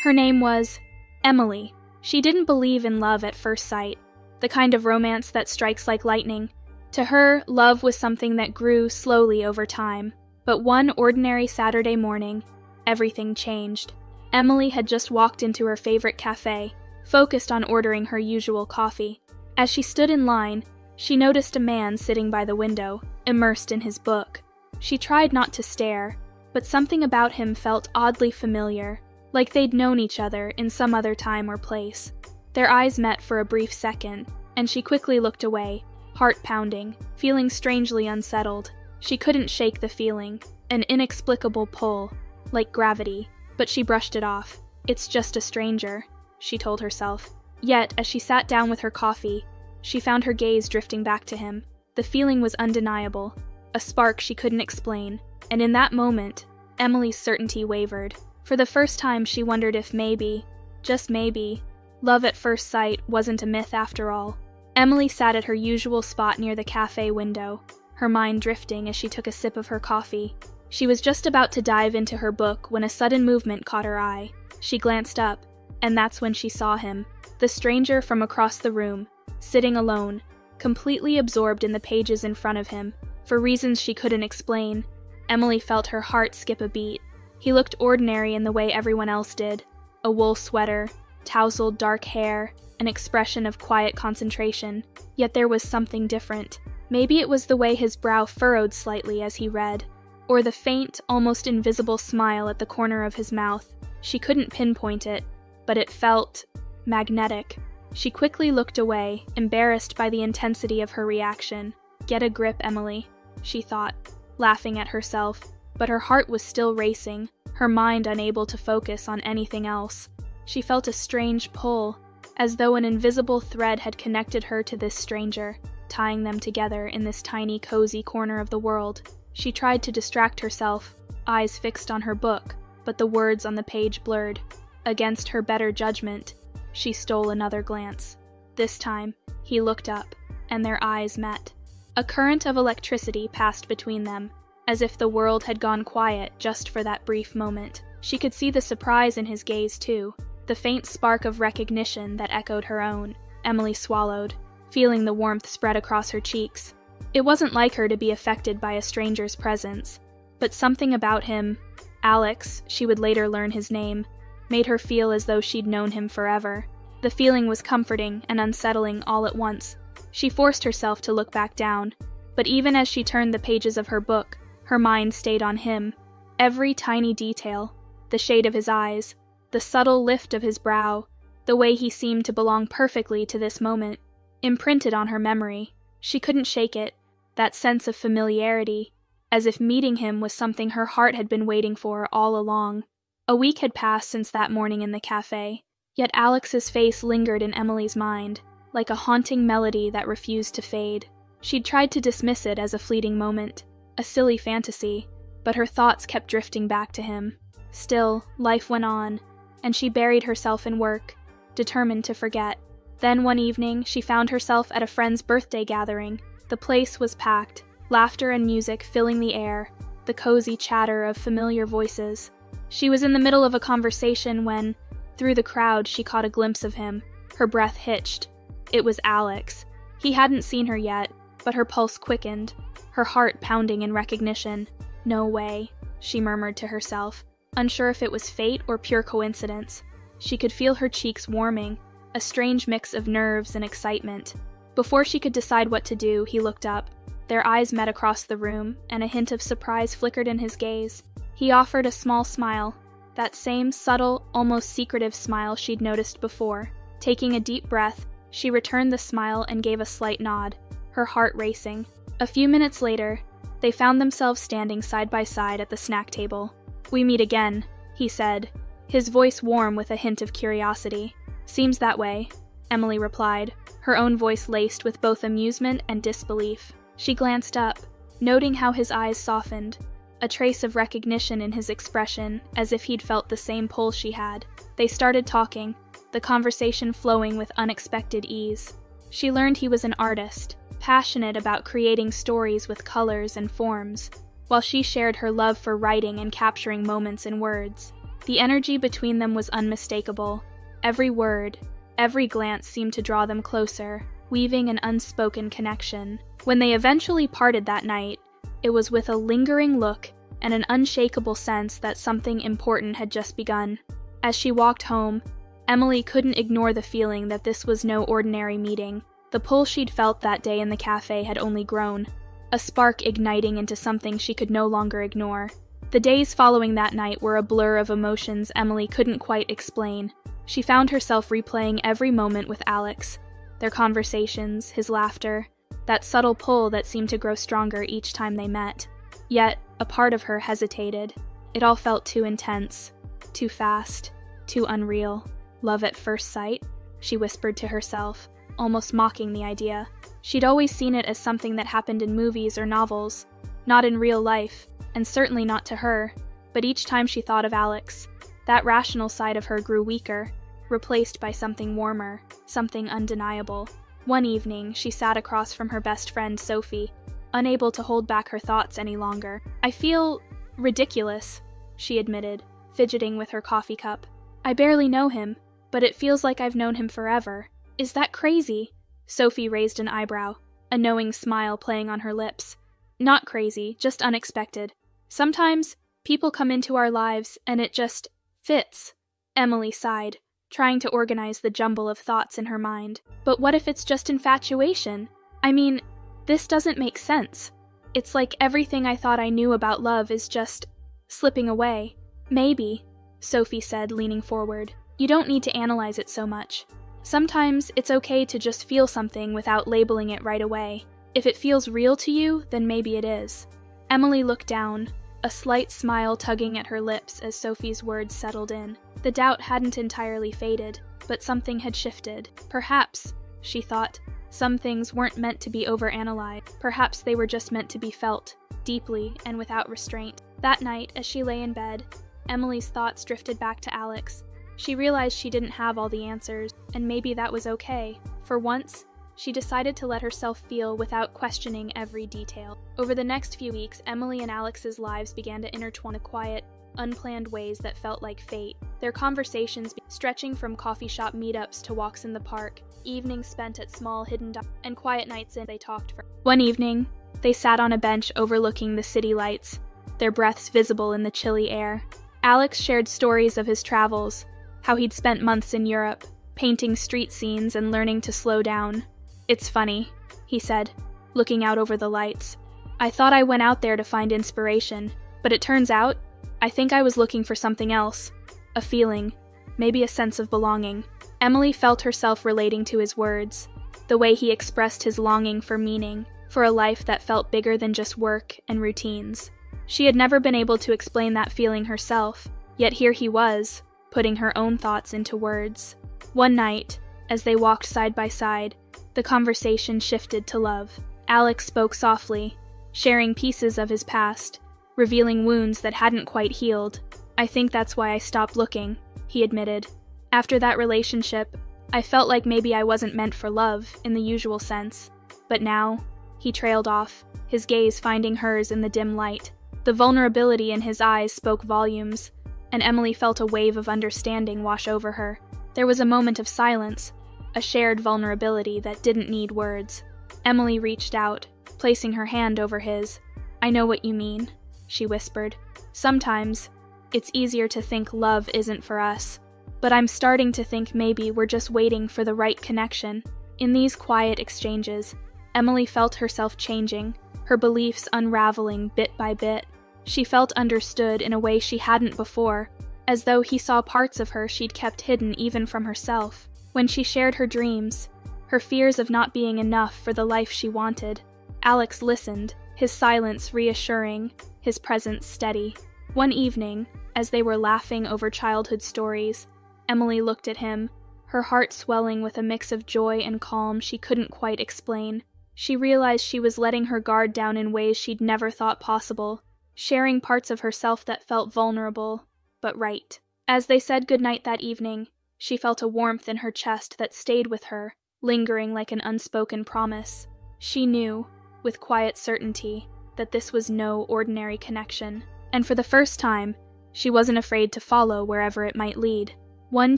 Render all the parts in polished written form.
Her name was Emily. She didn't believe in love at first sight, the kind of romance that strikes like lightning. To her, love was something that grew slowly over time. But one ordinary Saturday morning, everything changed. Emily had just walked into her favorite café, focused on ordering her usual coffee. As she stood in line, she noticed a man sitting by the window, immersed in his book. She tried not to stare, but something about him felt oddly familiar, like they'd known each other in some other time or place. Their eyes met for a brief second, and she quickly looked away, heart pounding, feeling strangely unsettled. She couldn't shake the feeling, an inexplicable pull, like gravity, but she brushed it off. It's just a stranger, she told herself. Yet, as she sat down with her coffee, she found her gaze drifting back to him. The feeling was undeniable, a spark she couldn't explain, and in that moment, Emily's certainty wavered. For the first time, she wondered if maybe, just maybe, love at first sight wasn't a myth after all. Emily sat at her usual spot near the cafe window, her mind drifting as she took a sip of her coffee. She was just about to dive into her book when a sudden movement caught her eye. She glanced up, and that's when she saw him, the stranger from across the room, sitting alone, completely absorbed in the pages in front of him. For reasons she couldn't explain, Emily felt her heart skip a beat. He looked ordinary in the way everyone else did. A wool sweater, tousled dark hair, an expression of quiet concentration. Yet there was something different. Maybe it was the way his brow furrowed slightly as he read, or the faint, almost invisible smile at the corner of his mouth. She couldn't pinpoint it, but it felt magnetic. She quickly looked away, embarrassed by the intensity of her reaction. Get a grip, Emily, she thought, laughing at herself, but her heart was still racing, her mind unable to focus on anything else. She felt a strange pull, as though an invisible thread had connected her to this stranger, tying them together in this tiny, cozy corner of the world. She tried to distract herself, eyes fixed on her book, but the words on the page blurred. Against her better judgment, she stole another glance. This time, he looked up, and their eyes met. A current of electricity passed between them, as if the world had gone quiet just for that brief moment. She could see the surprise in his gaze, too, the faint spark of recognition that echoed her own. Emily swallowed, feeling the warmth spread across her cheeks. It wasn't like her to be affected by a stranger's presence, but something about him, Alex, she would later learn his name, made her feel as though she'd known him forever. The feeling was comforting and unsettling all at once. She forced herself to look back down, but even as she turned the pages of her book, her mind stayed on him. Every tiny detail, the shade of his eyes, the subtle lift of his brow, the way he seemed to belong perfectly to this moment, imprinted on her memory. She couldn't shake it, that sense of familiarity, as if meeting him was something her heart had been waiting for all along. A week had passed since that morning in the cafe, yet Alex's face lingered in Emily's mind, like a haunting melody that refused to fade. She'd tried to dismiss it as a fleeting moment, a silly fantasy, but her thoughts kept drifting back to him. Still, life went on, and she buried herself in work, determined to forget. Then one evening, she found herself at a friend's birthday gathering. The place was packed, laughter and music filling the air, the cozy chatter of familiar voices. She was in the middle of a conversation when, through the crowd, she caught a glimpse of him. Her breath hitched. It was Alex. He hadn't seen her yet, but her pulse quickened, her heart pounding in recognition. No way, she murmured to herself, unsure if it was fate or pure coincidence. She could feel her cheeks warming, a strange mix of nerves and excitement. Before she could decide what to do, he looked up. Their eyes met across the room, and a hint of surprise flickered in his gaze. He offered a small smile, that same subtle, almost secretive smile she'd noticed before. Taking a deep breath, she returned the smile and gave a slight nod, her heart racing. A few minutes later, they found themselves standing side by side at the snack table. "We meet again," he said, his voice warm with a hint of curiosity. "Seems that way," Emily replied, her own voice laced with both amusement and disbelief. She glanced up, noting how his eyes softened, a trace of recognition in his expression, as if he'd felt the same pull she had. They started talking, the conversation flowing with unexpected ease. She learned he was an artist, passionate about creating stories with colors and forms, while she shared her love for writing and capturing moments in words. The energy between them was unmistakable. Every word, every glance seemed to draw them closer, weaving an unspoken connection. When they eventually parted that night, it was with a lingering look and an unshakable sense that something important had just begun. As she walked home, Emily couldn't ignore the feeling that this was no ordinary meeting. The pull she'd felt that day in the cafe had only grown, a spark igniting into something she could no longer ignore. The days following that night were a blur of emotions Emily couldn't quite explain. She found herself replaying every moment with Alex, their conversations, his laughter, that subtle pull that seemed to grow stronger each time they met. Yet, a part of her hesitated. It all felt too intense, too fast, too unreal. Love at first sight, she whispered to herself, almost mocking the idea. She'd always seen it as something that happened in movies or novels, not in real life, and certainly not to her. But each time she thought of Alex, that rational side of her grew weaker, replaced by something warmer, something undeniable. One evening, she sat across from her best friend Sophie, unable to hold back her thoughts any longer. "I feel ridiculous," she admitted, fidgeting with her coffee cup. "I barely know him, but it feels like I've known him forever. Is that crazy?" Sophie raised an eyebrow, a knowing smile playing on her lips. "Not crazy, just unexpected. Sometimes, people come into our lives and it just fits." Emily sighed, trying to organize the jumble of thoughts in her mind. "But what if it's just infatuation? I mean, this doesn't make sense. It's like everything I thought I knew about love is just slipping away." "Maybe," Sophie said, leaning forward. "You don't need to analyze it so much. Sometimes it's okay to just feel something without labeling it right away. If it feels real to you, then maybe it is." Emily looked down, a slight smile tugging at her lips as Sophie's words settled in. The doubt hadn't entirely faded, but something had shifted. Perhaps, she thought, some things weren't meant to be overanalyzed. Perhaps they were just meant to be felt, deeply and without restraint. That night, as she lay in bed, Emily's thoughts drifted back to Alex. She realized she didn't have all the answers, and maybe that was okay. For once, she decided to let herself feel without questioning every detail. Over the next few weeks, Emily and Alex's lives began to intertwine in quiet, unplanned ways that felt like fate. Their conversations stretching from coffee shop meetups to walks in the park, evenings spent at small hidden and quiet nights in they talked for. One evening, they sat on a bench overlooking the city lights, their breaths visible in the chilly air. Alex shared stories of his travels, how he'd spent months in Europe, painting street scenes and learning to slow down. "It's funny," he said, looking out over the lights. "I thought I went out there to find inspiration, but it turns out, I think I was looking for something else. A feeling, maybe a sense of belonging." Emily felt herself relating to his words, the way he expressed his longing for meaning, for a life that felt bigger than just work and routines. She had never been able to explain that feeling herself, yet here he was, putting her own thoughts into words. One night, as they walked side by side, the conversation shifted to love. Alex spoke softly, sharing pieces of his past, revealing wounds that hadn't quite healed. "I think that's why I stopped looking," he admitted. "After that relationship, I felt like maybe I wasn't meant for love, in the usual sense. But now," he trailed off, his gaze finding hers in the dim light. The vulnerability in his eyes spoke volumes, and Emily felt a wave of understanding wash over her. There was a moment of silence, a shared vulnerability that didn't need words. Emily reached out, placing her hand over his. "I know what you mean," she whispered. "Sometimes, it's easier to think love isn't for us, but I'm starting to think maybe we're just waiting for the right connection." In these quiet exchanges, Emily felt herself changing, her beliefs unraveling bit by bit. She felt understood in a way she hadn't before, as though he saw parts of her she'd kept hidden even from herself. When she shared her dreams, her fears of not being enough for the life she wanted, Alex listened, his silence reassuring, his presence steady. One evening, as they were laughing over childhood stories, Emily looked at him, her heart swelling with a mix of joy and calm she couldn't quite explain. She realized she was letting her guard down in ways she'd never thought possible, sharing parts of herself that felt vulnerable, but right. As they said goodnight that evening, she felt a warmth in her chest that stayed with her, lingering like an unspoken promise. She knew, with quiet certainty, that this was no ordinary connection. And for the first time, She wasn't afraid to follow wherever it might lead. One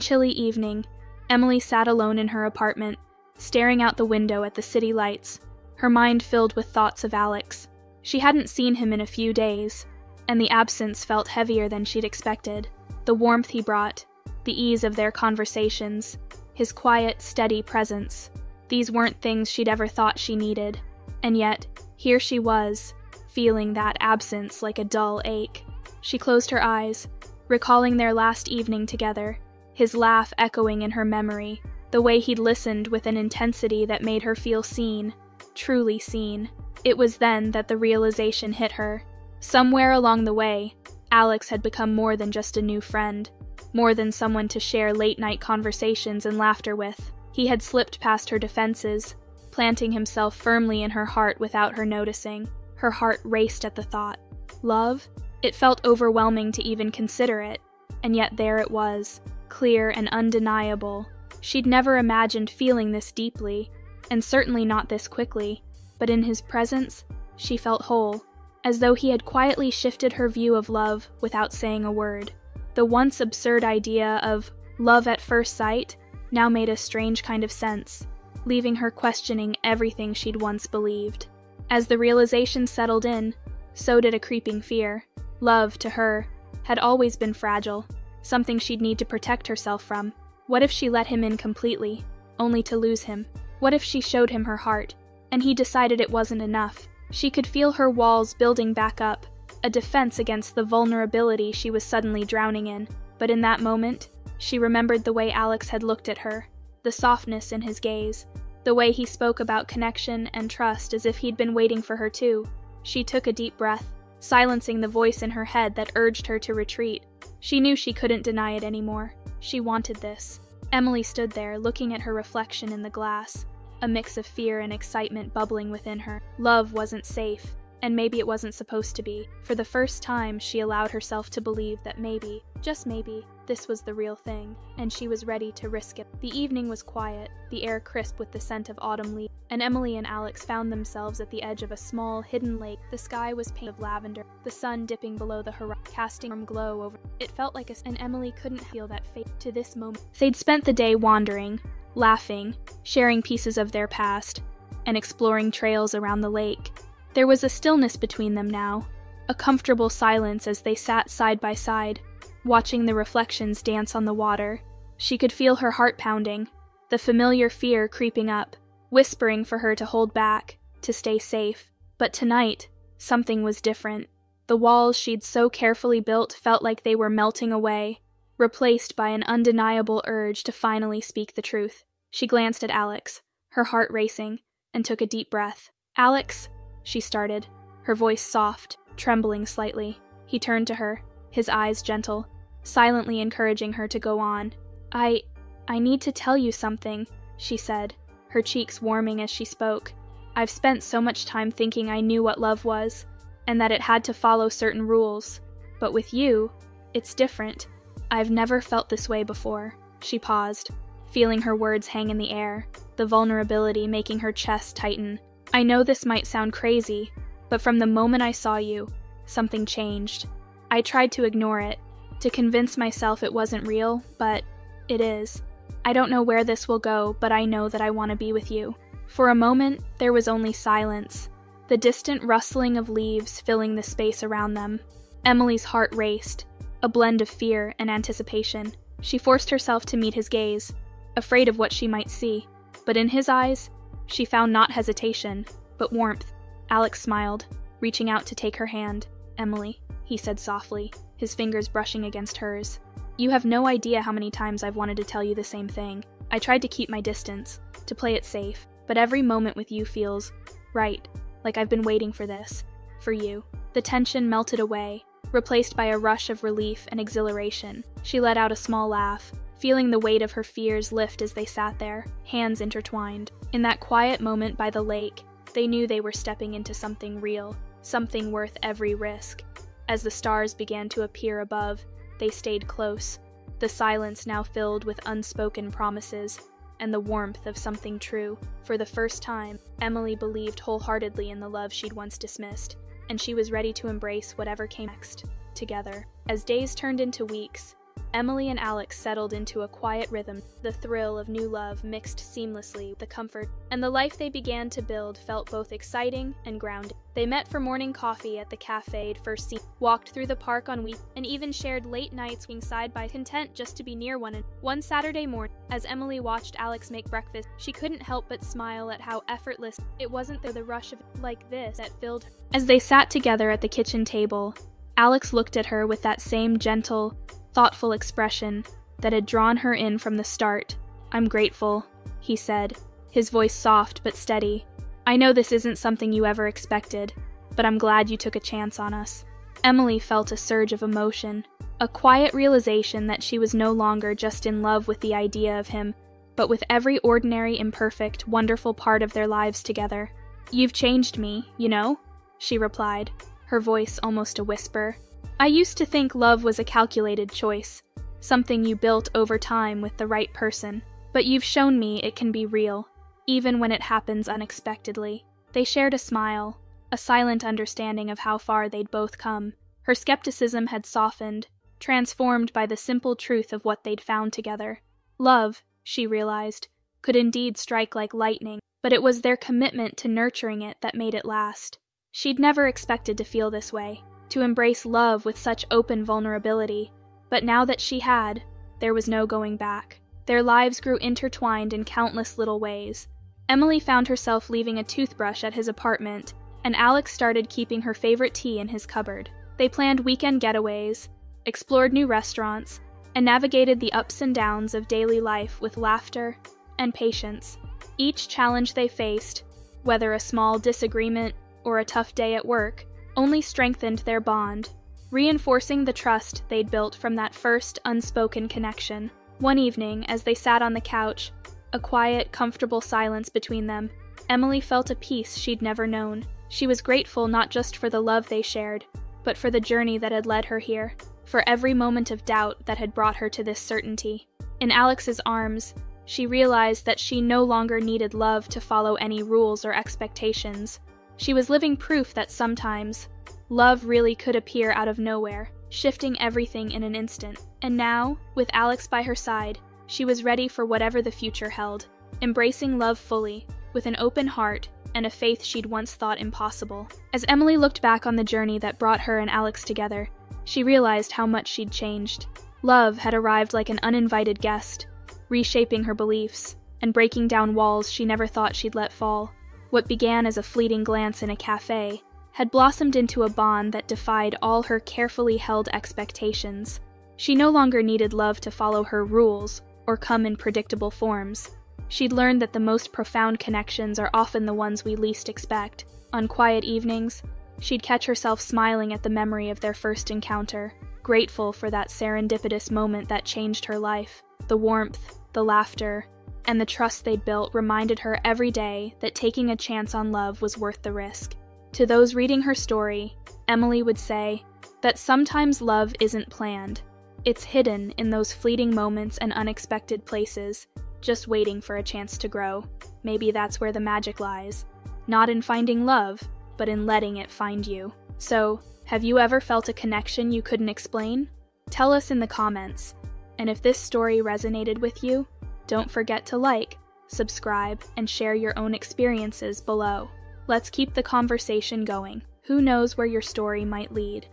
chilly evening, Emily sat alone in her apartment, staring out the window at the city lights, her mind filled with thoughts of Alex. She hadn't seen him in a few days, and the absence felt heavier than she'd expected. The warmth he brought, the ease of their conversations, his quiet, steady presence. These weren't things she'd ever thought she needed, and yet, here she was, feeling that absence like a dull ache. She closed her eyes, recalling their last evening together, his laugh echoing in her memory, the way he'd listened with an intensity that made her feel seen, truly seen. It was then that the realization hit her. Somewhere along the way, Alex had become more than just a new friend, more than someone to share late-night conversations and laughter with. He had slipped past her defenses, planting himself firmly in her heart without her noticing. Her heart raced at the thought. Love? It felt overwhelming to even consider it, and yet there it was, clear and undeniable. She'd never imagined feeling this deeply, and certainly not this quickly, but in his presence, she felt whole, as though he had quietly shifted her view of love without saying a word. The once absurd idea of love at first sight now made a strange kind of sense, leaving her questioning everything she'd once believed. As the realization settled in, so did a creeping fear. Love, to her, had always been fragile, something she'd need to protect herself from. What if she let him in completely, only to lose him? What if she showed him her heart, and he decided it wasn't enough? She could feel her walls building back up, a defense against the vulnerability she was suddenly drowning in. But in that moment, she remembered the way Alex had looked at her, the softness in his gaze, the way he spoke about connection and trust as if he'd been waiting for her too. She took a deep breath, silencing the voice in her head that urged her to retreat. She knew she couldn't deny it anymore. She wanted this. Emily stood there, looking at her reflection in the glass, a mix of fear and excitement bubbling within her. Love wasn't safe, and maybe it wasn't supposed to be. For the first time, she allowed herself to believe that maybe, just maybe, this was the real thing, and she was ready to risk it. The evening was quiet, the air crisp with the scent of autumn leaves, and Emily and Alex found themselves at the edge of a small, hidden lake. The sky was painted of lavender, the sun dipping below the horizon, casting a warm glow over. It felt like and Emily couldn't feel that fate to this moment. They'd spent the day wandering, laughing, sharing pieces of their past, and exploring trails around the lake. There was a stillness between them now, a comfortable silence as they sat side by side, watching the reflections dance on the water. She could feel her heart pounding, the familiar fear creeping up, whispering for her to hold back, to stay safe. But tonight, something was different. The walls she'd so carefully built felt like they were melting away, replaced by an undeniable urge to finally speak the truth. She glanced at Alex, her heart racing, and took a deep breath. "Alex," she started, her voice soft, trembling slightly. He turned to her, his eyes gentle, silently encouraging her to go on. I need to tell you something," she said, her cheeks warming as she spoke. "I've spent so much time thinking I knew what love was, and that it had to follow certain rules. But with you, it's different. I've never felt this way before." She paused, feeling her words hang in the air, the vulnerability making her chest tighten. "I know this might sound crazy, but from the moment I saw you, something changed. I tried to ignore it, to convince myself it wasn't real, but it is. I don't know where this will go, but I know that I want to be with you." For a moment, there was only silence, the distant rustling of leaves filling the space around them. Emily's heart raced, a blend of fear and anticipation. She forced herself to meet his gaze, afraid of what she might see, but in his eyes, she found not hesitation, but warmth. Alex smiled, reaching out to take her hand. "Emily," he said softly, his fingers brushing against hers. "You have no idea how many times I've wanted to tell you the same thing. I tried to keep my distance, to play it safe, but every moment with you feels right, like I've been waiting for this, for you." The tension melted away, replaced by a rush of relief and exhilaration. She let out a small laugh, feeling the weight of her fears lift as they sat there, hands intertwined. In that quiet moment by the lake, they knew they were stepping into something real, something worth every risk. As the stars began to appear above, they stayed close, the silence now filled with unspoken promises, and the warmth of something true. For the first time, Emily believed wholeheartedly in the love she'd once dismissed, and she was ready to embrace whatever came next. together. As days turned into weeks, Emily and Alex settled into a quiet rhythm. The thrill of new love mixed seamlessly with the comfort, and the life they began to build felt both exciting and grounding. They met for morning coffee at the café they'd first seen, walked through the park on weekends, and even shared late nights being side by content just to be near one another. One Saturday morning, as Emily watched Alex make breakfast, she couldn't help but smile at how effortless it wasn't the rush of like this that filled her. As they sat together at the kitchen table, Alex looked at her with that same gentle, thoughtful expression that had drawn her in from the start. "I'm grateful," he said, his voice soft but steady. "I know this isn't something you ever expected, but I'm glad you took a chance on us." Emily felt a surge of emotion, a quiet realization that she was no longer just in love with the idea of him, but with every ordinary, imperfect, wonderful part of their lives together. "You've changed me, you know," she replied, her voice almost a whisper. "I used to think love was a calculated choice, something you built over time with the right person, but you've shown me it can be real, even when it happens unexpectedly." They shared a smile, a silent understanding of how far they'd both come. Her skepticism had softened, transformed by the simple truth of what they'd found together. Love, she realized, could indeed strike like lightning, but it was their commitment to nurturing it that made it last. She'd never expected to feel this way, to embrace love with such open vulnerability, but now that she had, there was no going back. Their lives grew intertwined in countless little ways. Emily found herself leaving a toothbrush at his apartment, and Alex started keeping her favorite tea in his cupboard. They planned weekend getaways, explored new restaurants, and navigated the ups and downs of daily life with laughter and patience. Each challenge they faced, whether a small disagreement or a tough day at work, only strengthened their bond, reinforcing the trust they'd built from that first unspoken connection. One evening, as they sat on the couch, a quiet, comfortable silence between them, Emily felt a peace she'd never known. She was grateful not just for the love they shared, but for the journey that had led her here, for every moment of doubt that had brought her to this certainty. In Alex's arms, she realized that she no longer needed love to follow any rules or expectations. She was living proof that sometimes, love really could appear out of nowhere, shifting everything in an instant. And now, with Alex by her side, she was ready for whatever the future held, embracing love fully, with an open heart and a faith she'd once thought impossible. As Emily looked back on the journey that brought her and Alex together, she realized how much she'd changed. Love had arrived like an uninvited guest, reshaping her beliefs and breaking down walls she never thought she'd let fall. What began as a fleeting glance in a cafe had blossomed into a bond that defied all her carefully held expectations. She no longer needed love to follow her rules or come in predictable forms. She'd learned that the most profound connections are often the ones we least expect. On quiet evenings, she'd catch herself smiling at the memory of their first encounter, grateful for that serendipitous moment that changed her life. The warmth, the laughter, and the trust they'd built reminded her every day that taking a chance on love was worth the risk. To those reading her story, Emily would say that sometimes love isn't planned. It's hidden in those fleeting moments and unexpected places, just waiting for a chance to grow. Maybe that's where the magic lies. Not in finding love, but in letting it find you. So, have you ever felt a connection you couldn't explain? Tell us in the comments. And if this story resonated with you, don't forget to like, subscribe, and share your own experiences below. Let's keep the conversation going. Who knows where your story might lead?